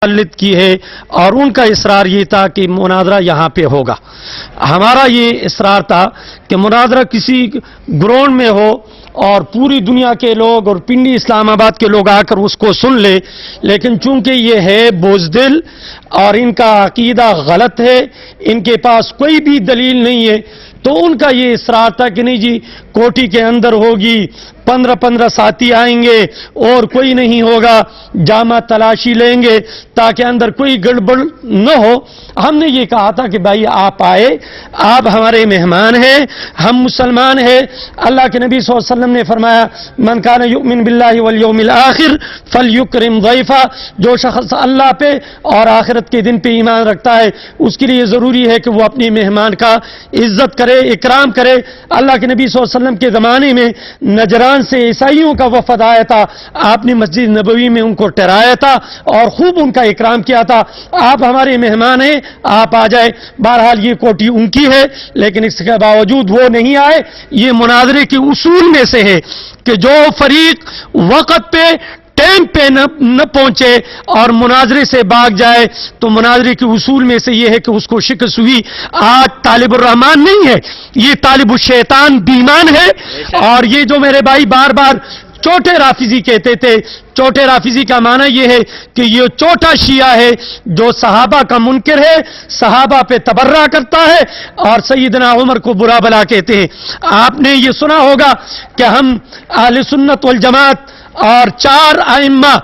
متسلط کی ہے اور ان کا اصرار یہ تھا کہ مناظرہ یہاں پہ ہوگا. ہمارا یہ اصرار تھا کہ مناظرہ کسی گراؤنڈ میں ہو اور پوری دنیا کے لوگ اور پنڈی اسلام آباد کے لوگ آ کر اس کو سن لے، لیکن چونکہ یہ ہے بزدل اور ان کا عقیدہ غلط ہے، ان کے پاس کوئی بھی دلیل نہیں ہے، تو ان کا یہ اصرار تھا کہ نہیں جی کوٹھی کے اندر ہوگی، 15 ساتھی آئیں گے اور کوئی نہیں ہوگا، جامع تلاشی لیں گے تاکہ اندر کوئی گڑبڑ نہ ہو. ہم نے یہ کہا تھا کہ بھائی آپ آئے، آپ ہمارے مہمان ہیں، ہم مسلمان ہیں. اللہ کے نبی صلی اللہ علیہ وسلم نے فرمایا من کان یؤمن باللہ والیوم الآخر فلیکرم ضیفہ، جو شخص اللہ پہ اور آخرت کے دن پہ ایمان رکھتا ہے اس کے لیے ضروری ہے کہ وہ اپنے مہمان کا عزت کرے، اکرام کرے. اللہ کے نبی صلی اللہ علیہ وسلم کے زمانے میں نجران سے عیسائیوں کا وفد آیا تھا، آپ نے مسجد نبوی میں ان کو ٹھہرایا تھا اور خوب ان کا اکرام کیا تھا. آپ ہمارے مہمان ہیں، آپ آ جائے. بہرحال یہ کوٹھی ان کی ہے، لیکن اس کے باوجود وہ نہیں آئے. یہ مناظرے کے اصول میں سے ہے کہ جو فریق وقت پہ ٹائم پہ نہ پہنچے اور مناظرے سے بھاگ جائے تو مناظرے کے اصول میں سے یہ ہے کہ اس کو شکست ہوئی. آج طالب الرحمان نہیں ہے، یہ طالب الشیطان بیمان ہے. اور یہ جو میرے بھائی بار بار چوٹے رافضی کہتے تھے، چوٹے رافضی کا معنی یہ ہے کہ یہ چوٹا شیعہ ہے جو صحابہ کا منکر ہے، صحابہ پہ تبرہ کرتا ہے اور سیدنا عمر کو برا بلا کہتے ہیں. آپ نے یہ سنا ہوگا کہ ہم اہل سنت والجماعت اور 4 ائمہ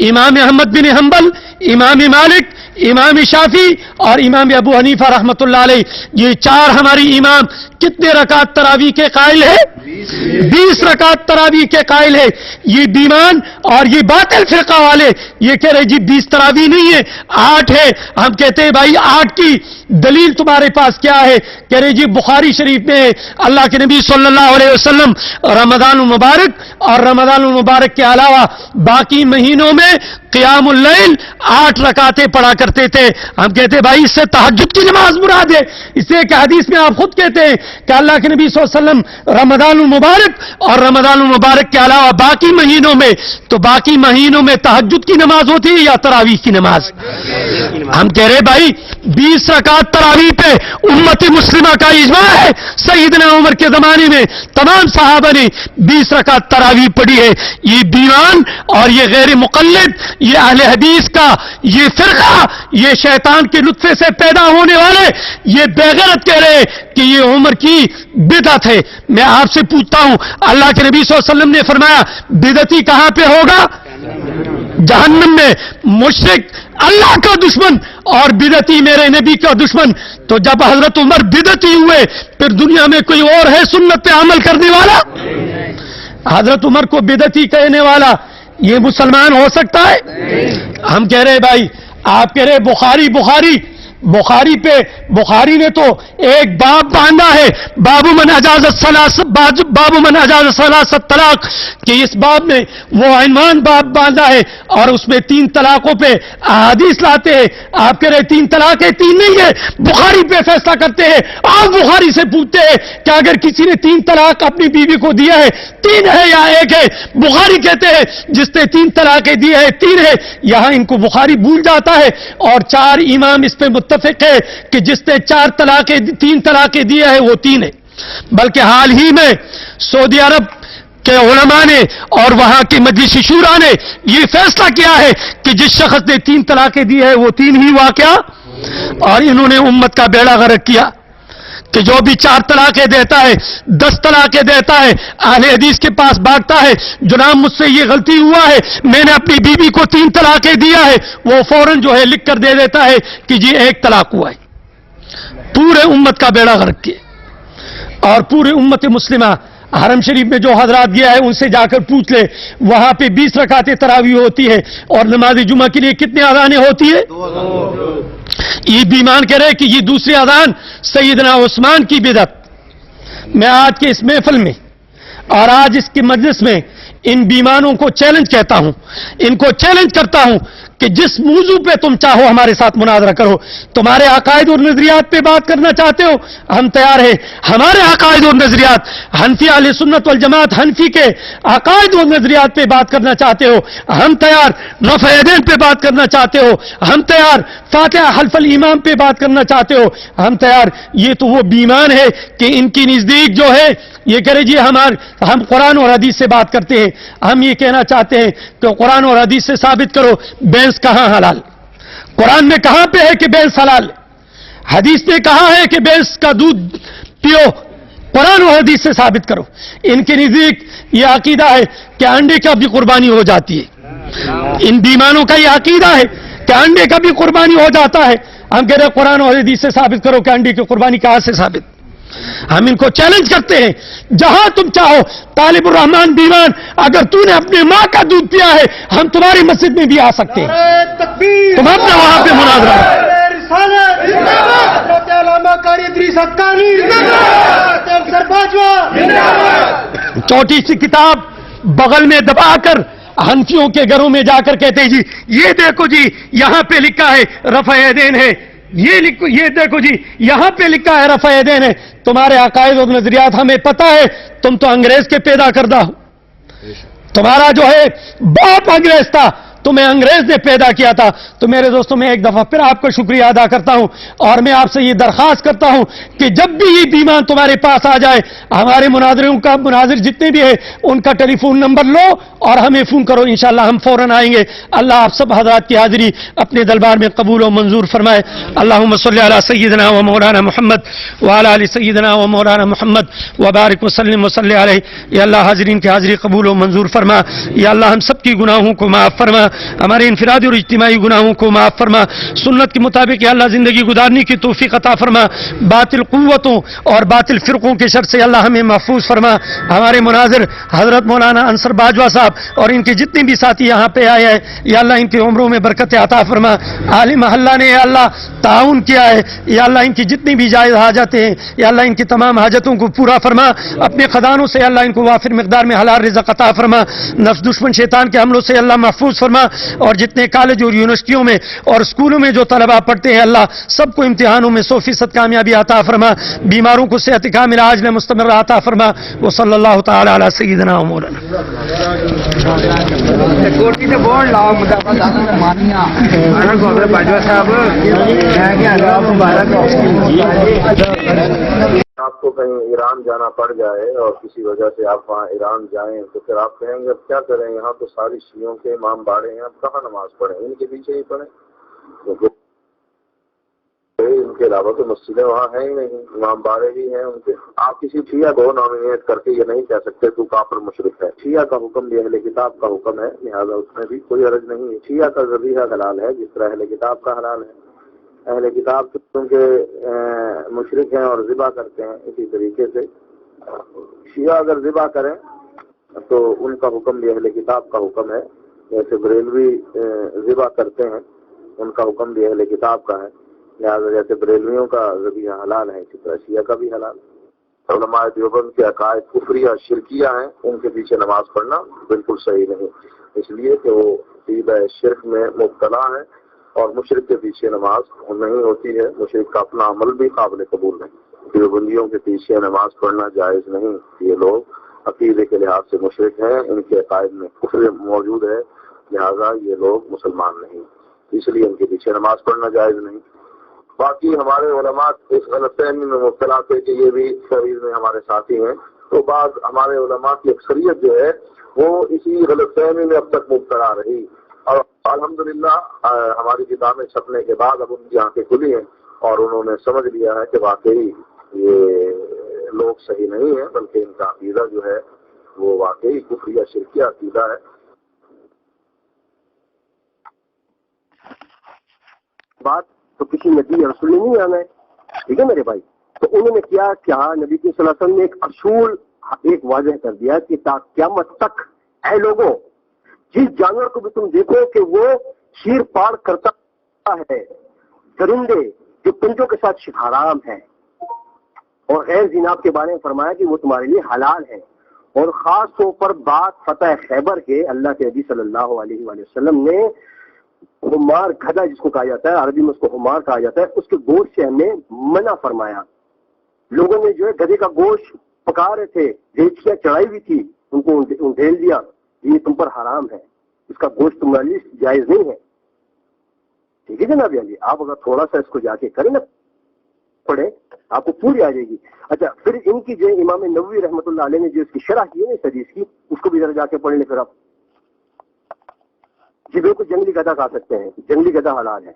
امام احمد بن حنبل، امام مالک، امام شافعی اور امام ابو حنیفہ رحمۃ اللہ علیہ، یہ 4 ہماری امام کتنے رکعت تراویح کے قائل ہے؟ 20 رکعت تراویح کے قائل ہے. یہ بیمان اور یہ باطل فرقہ والے یہ کہہ رہے جی 20 تراویح نہیں ہے، 8 ہے. ہم کہتے ہیں بھائی 8 کی دلیل تمہارے پاس کیا ہے؟ کہہ رہے جی بخاری شریف میں اللہ کے نبی صلی اللہ علیہ وسلم رمضان المبارک اور رمضان المبارک کے علاوہ باقی مہینوں میں قیام اللیل 8 رکعتیں پڑھا کرتے تھے. ہم کہتے ہیں بھائی اس سے تہجد کی نماز مراد ہے، اس لیے کہ حدیث میں آپ خود کہتے ہیں کہ اللہ کے نبی صلی اللہ علیہ وسلم رمضان المبارک اور رمضان المبارک کے علاوہ باقی مہینوں میں، تو باقی مہینوں میں تہجد کی نماز ہوتی ہے یا تراویح کی نماز؟ ہم کہہ رہے بھائی 20 رکعت تراویح پہ امت مسلمہ کا اجماع ہے. سیدنا عمر کے زمانے میں تمام صحابہ نے 20 رکعت تراویح پڑھی ہے. یہ دیوان اور یہ غیر مقلد، یہ اہل حدیث کا یہ فرقہ، یہ شیطان کے نطفے سے پیدا ہونے والے یہ بے غیرت کہہ رہے کہ یہ عمر کی بدعت ہے. میں آپ سے پوچھتا ہوں، اللہ کے نبی صلی اللہ علیہ وسلم نے فرمایا بدعتی کہاں پہ ہوگا؟ جہنم میں. مشرک اللہ کا دشمن اور بدعتی میرے نبی کا دشمن. تو جب حضرت عمر بدعتی ہوئے پھر دنیا میں کوئی اور ہے سنت پہ عمل کرنے والا؟ حضرت عمر کو بدعتی کہنے والا یہ مسلمان ہو سکتا ہے؟ ہم کہہ رہے بھائی، آپ کہہ رہے بخاری پہ بخاری نے تو ایک باب باندھا ہے، باب من اجاز الثلاث طلاق، کہ اس باب میں وہ عنوان باب باندھا ہے اور اس میں 3 طلاقوں پہ احادیث لاتے ہیں. آپ کہہ رہے 3 طلاق ہے، 3 نہیں ہے، بخاری پہ فیصلہ کرتے ہیں. آپ بخاری سے پوچھتے ہیں کہ اگر کسی نے 3 طلاق اپنی بیوی کو دیا ہے 3 ہے یا 1 ہے؟ بخاری کہتے ہیں جس نے 3 طلاقیں دی ہے 3 ہے. یہاں ان کو بخاری بھول جاتا ہے اور 4 امام اس پہ متفق ہے کہ جس نے 3 طلاقیں دی ہے وہ 3 ہے. بلکہ حال ہی میں سعودی عرب کہ علماء نے اور وہاں کے مجلس شورا نے یہ فیصلہ کیا ہے کہ جس شخص نے 3 طلاقیں دی ہے وہ 3 ہی واقعہ. اور انہوں نے امت کا بیڑا غرق کیا کہ جو بھی 4 طلاقیں دیتا ہے 10 طلاقیں دیتا ہے اہل حدیث کے پاس بھاگتا ہے، جناب مجھ سے یہ غلطی ہوا ہے، میں نے اپنی بیوی کو 3 طلاقیں دیا ہے، وہ فوراً جو ہے لکھ کر دے دیتا ہے کہ جی 1 طلاق ہوا ہے. پورے امت کا بیڑا غرق کیا. اور پورے امت مسلمہ حرم شریف میں جو حضرات گیا ہے ان سے جا کر پوچھ لے، وہاں پہ 20 رکعتیں تراویح ہوتی ہے اور نماز جمعہ کے لیے کتنے اذانیں ہوتی ہے؟ یہ بیمان کہہ رہے کہ یہ دوسری اذان سیدنا عثمان کی بدعت. میں آج کے اس محفل میں اور آج اس کے مجلس میں ان بیمانوں کو چیلنج کہتا ہوں، ان کو چیلنج کرتا ہوں کہ جس موضوع پہ تم چاہو ہمارے ساتھ مناظرہ کرو. تمہارے عقائد اور نظریات پہ بات کرنا چاہتے ہو ہم تیار ہیں. ہمارے عقائد اور نظریات حنفی اہل سنت والجماعت حنفی کے عقائد اور نظریات پہ بات کرنا چاہتے ہو ہم تیار. رفع یدین پہ بات کرنا چاہتے ہو ہم تیار. فاتحہ حلف الامام پہ بات کرنا چاہتے ہو ہم تیار. یہ تو وہ بیمان ہے کہ ان کی نزدیک جو ہے یہ کرے جی ہم قرآن اور حدیث سے بات کرتے ہیں. ہم یہ کہنا چاہتے ہیں کہ قرآن اور حدیث سے ثابت کرو بینس کہاں حلال. قرآن میں کہاں پہ ہے کہ بینس حلال؟ حدیث نے کہا ہے کہ بینس کا دودھ پیو. قرآن اور حدیث سے ثابت کرو. ان کے نزدیک یہ عقیدہ ہے کہ انڈے کا بھی قربانی ہو جاتی ہے. ان بیمانوں کا یہ عقیدہ ہے کہ انڈے کا بھی قربانی ہو جاتا ہے. ہم کہہ رہے ہیں قرآن اور حدیث سے ثابت کرو کہ انڈے کی قربانی کہاں سے ثابت. ہم ان کو چیلنج کرتے ہیں جہاں تم چاہو. طالب الرحمان بیمان اگر تو نے اپنے ماں کا دودھ پیا ہے ہم تمہاری مسجد میں بھی آ سکتے ہیں. تم اپنا وہاں پہ مناظرہ. چھوٹی سی کتاب بغل میں دبا کر حنفیوں کے گھروں میں جا کر کہتے جی یہ دیکھو جی یہاں پہ لکھا ہے رفع یدین ہے. یہ دیکھو جی یہاں پہ لکھا ہے رفع یدین ہے. تمہارے عقائد و نظریات ہمیں پتہ ہے. تم تو انگریز کے پیدا کردہ ہو. تمہارا جو ہے باپ انگریز تھا. تمہیں انگریز نے پیدا کیا تھا. تو میرے دوستوں میں ایک دفعہ پھر آپ کا شکریہ ادا کرتا ہوں اور میں آپ سے یہ درخواست کرتا ہوں کہ جب بھی یہ بیمان تمہارے پاس آ جائے ہمارے مناظر جتنے بھی ہیں ان کا ٹیلی فون نمبر لو اور ہمیں فون کرو. انشاءاللہ ہم فوراً آئیں گے. اللہ آپ سب حضرات کی حاضری اپنے دربار میں قبول و منظور فرمائے. اللہم صلی علی سیدنا و مولانا محمد وعلی آل سیدنا و مولانا محمد وبارک وسلم وصلی علیہ. یا اللہ حاضرین کی حاضری قبول و منظور فرما. یا اللہ ہم سب کی گناہوں کو معاف فرما. ہمارے انفرادی اور اجتماعی گناہوں کو معاف فرما. سنت کے مطابق یا اللہ زندگی گزارنے کی توفیق عطا فرما. باطل قوتوں اور باطل فرقوں کے شر سے اللہ ہمیں محفوظ فرما. ہمارے مناظر حضرت مولانا انصر باجوہ صاحب اور ان کے جتنے بھی ساتھی یہاں پہ آئے ہیں یا اللہ ان کی عمروں میں برکت عطا فرما. اہل محلہ نے یا اللہ تعاون کیا ہے یا اللہ ان کی جتنی بھی جائز حاجتیں ہیں یا اللہ ان کی تمام حاجتوں کو پورا فرما. اپنے خزانوں سے اللہ ان کو وافر مقدار میں حلال رزق عطا فرما. نفس دشمن شیطان کے حملوں سے اللہ محفوظ فرما. اور جتنے کالج اور یونیورسٹیوں میں اور اسکولوں میں جو طلباء پڑھتے ہیں اللہ سب کو امتحانوں میں 100% کامیابی عطا فرما. بیماروں کو صحت کامل عاجل مستمر عطا فرما. وصلی اللہ تعالی علی سیدنا و مولانا. آپ کو کہیں ایران جانا پڑ جائے اور کسی وجہ سے آپ وہاں ایران جائیں تو پھر آپ کہیں گے اب کیا کریں, یہاں تو ساری شیعوں کے امام باڑے ہیں, اب کہاں نماز پڑھیں, ان کے پیچھے ہی پڑھیں. ان کے علاوہ تو مسجدیں وہاں ہیں ہی نہیں, امام باڑے ہی ہیں ان کے. آپ کسی شیعہ کو نامینیٹ کر کے یہ نہیں کہہ سکتے تو کافر مشرک ہے. شیعہ کا حکم بھی اہل کتاب کا حکم ہے, لہٰذا اس میں بھی کوئی حرج نہیں ہے. شیعہ کا ذبیحہ حلال ہے جس طرح اہل کتاب کا حلال ہے. اہل کتاب کیونکہ مشرک ہیں اور ذبح کرتے ہیں, اسی طریقے سے شیعہ اگر ذبح کریں تو ان کا حکم بھی اہل کتاب کا حکم ہے. جیسے بریلوی ذبح کرتے ہیں ان کا حکم بھی اہل کتاب کا ہے, لہٰذا جیسے بریلویوں کا ذبیحہ حلال ہے اسی طرح شیعہ کا بھی حلال ہے. علماء دیوبند کے عقائد کفریہ شرکیہ ہیں, ان کے پیچھے نماز پڑھنا بالکل صحیح نہیں, اس لیے کہ وہ عقیدہ شرک میں مبتلا ہے اور مشرک کے پیچھے نماز نہیں ہوتی ہے. مشرک کا اپنا عمل بھی قابل قبول نہیں. دیوبندیوں کے پیچھے نماز پڑھنا جائز نہیں. یہ لوگ عقیدے کے لحاظ سے مشرک ہیں, ان کے عقائد میں کفر موجود ہے, لہذا یہ لوگ مسلمان نہیں, اس لیے ان کے پیچھے نماز پڑھنا جائز نہیں. باقی ہمارے علماء اس غلط فہمی میں مبتلا تھے کہ یہ بھی شریر میں ہمارے ساتھی ہیں, تو بعض ہمارے علماء کی اکثریت جو ہے وہ اسی غلط فہمی میں اب تک مبتلا رہی. اور الحمدللہ ہماری کتابیں چھپنے کے بعد اب ان کی آنکھیں کھلی ہیں اور انہوں نے سمجھ لیا ہے کہ واقعی یہ لوگ صحیح نہیں ہیں, بلکہ ان کا عقیدہ جو ہے وہ واقعی کفریہ شرکیہ عقیدہ ہے. بات تو کسی نبی رسول نے نہیں آنا ہے, ٹھیک ہے میرے بھائی. تو انہوں نے کیا کہا, نبی صلی اللہ علیہ وسلم نے ایک اصول ایک واضح کر دیا کہ تا قیامت تک اے لوگوں جس جانور کو بھی تم دیکھو کہ وہ چیر پاڑ کرتا ہے, درندے جو پنجوں کے ساتھ شکارام ہے, اور غیر زیناب کے بارے میں فرمایا کہ وہ تمہارے لیے حلال ہے. اور خاص طور پر بات فتح خیبر کے اللہ کے نبی صلی اللہ علیہ وآلہ وسلم نے حمار گدھا جس کو کہا جاتا ہے، عربی میں اس کو حمار کہا جاتا ہے، اس کے گوشت سے ہم نے منع فرمایا. لوگوں نے جو ہے گدھے کا گوشت پکا رہے تھے، ڈیچکیاں چڑھائی ہوئی تھی، ان کو ڈھیل دیا، یہ تم پر حرام ہے، اس کا گوشت تمہارے لیے جائز نہیں ہے. ٹھیک ہے جناب علی، آپ اگر تھوڑا سا اس کو جا کے کریں نا پڑھے، آپ کو پوری آ جائے گی. اچھا پھر ان کی جو امام نووی رحمۃ اللہ علیہ نے جو اس کی شرح کی ہے اس حدیث کی، اس کو بھی ذرا جا کے پڑھ لیں پھر آپ. جی بالکل جنگلی گدھا کھا سکتے ہیں، جنگلی گدھا حلال ہے،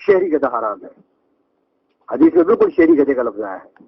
شہری گدھا حرام ہے. حدیث میں بالکل شہری گدھے کا لفظ آیا ہے.